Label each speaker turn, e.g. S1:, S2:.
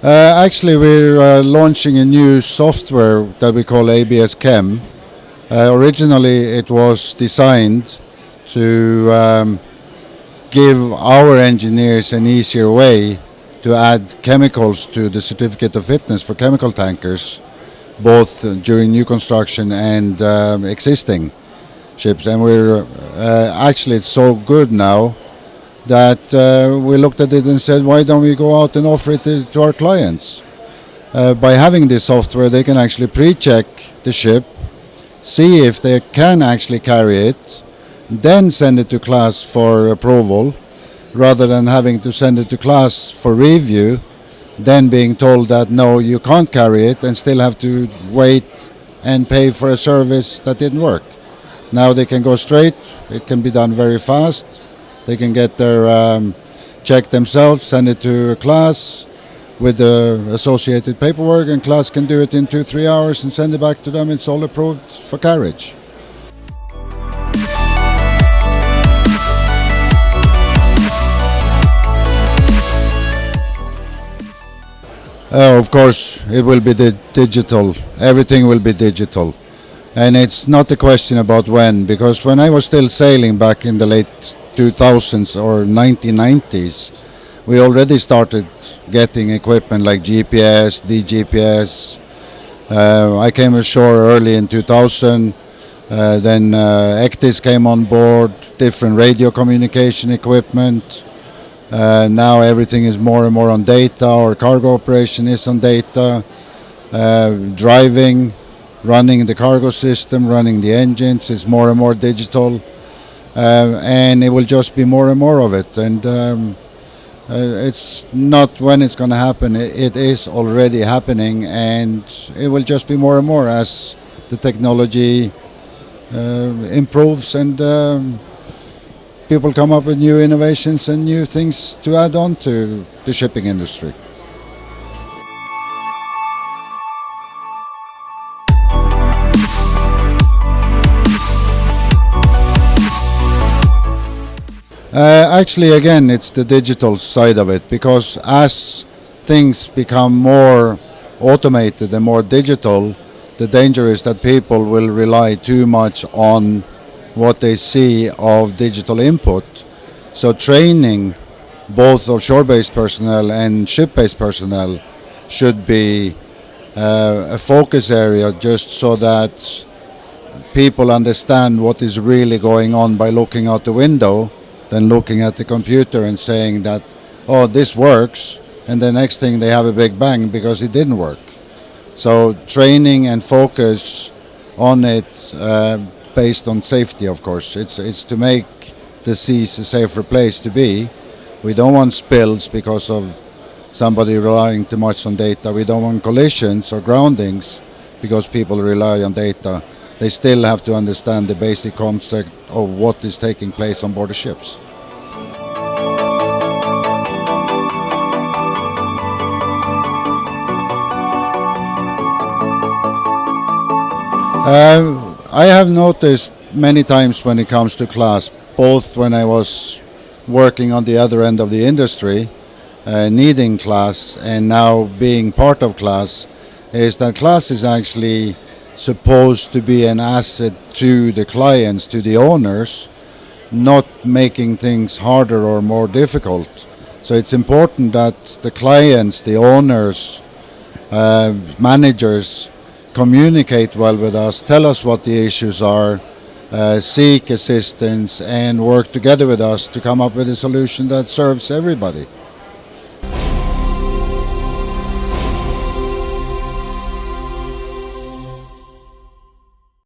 S1: Actually, we're launching a new software that we call ABS Chem. Originally, it was designed to give our engineers an easier way to add chemicals to the certificate of fitness for chemical tankers, both during new construction and existing ships. And we're actually it's so good now that we looked at it and said, why don't we go out and offer it to our clients? By having this software, they can actually pre-check the ship, see if they can actually carry it, then send it to class for approval, rather than having to send it to class for review, then being told that no, you can't carry it, and still have to wait and pay for a service that didn't work. Now they can go straight, it can be done very fast. They can get their check themselves, send it to a class with the associated paperwork, and class can do it in 2-3 hours and send it back to them. It's all approved for carriage. Of course, it will be digital. Everything will be digital. And it's not a question about when, because when I was still sailing back in the late 2000s or 1990s, we already started getting equipment like GPS, DGPS. I came ashore early in 2000. Then ECTIS came on board, different radio communication equipment. Now everything is more and more on data. Our cargo operation is on data. Driving, running the cargo system, running the engines is more and more digital. And it will just be more and more of it. And it's not when it's going to happen. It is already happening, and it will just be more and more as the technology improves and people come up with new innovations and new things to add on to the shipping industry. Actually, again, it's the digital side of it, because as things become more automated and more digital, the danger is that people will rely too much on what they see of digital input. So training both of shore-based personnel and ship-based personnel should be a focus area, just so that people understand what is really going on by looking out the window than looking at the computer and saying that, oh, this works, and the next thing they have a big bang because it didn't work. So training and focus on it based on safety, of course. It's to make the seas a safer place to be. We don't want spills because of somebody relying too much on data. We don't want collisions or groundings because people rely on data. They still have to understand the basic concept of what is taking place on board the ships. I have noticed many times when it comes to class, both when I was working on the other end of the industry, needing class, and now being part of class, is that class is actually supposed to be an asset to the clients, to the owners, not making things harder or more difficult. So it's important that the clients, the owners, managers communicate well with us, tell us what the issues are, seek assistance, and work together with us to come up with a solution that serves everybody.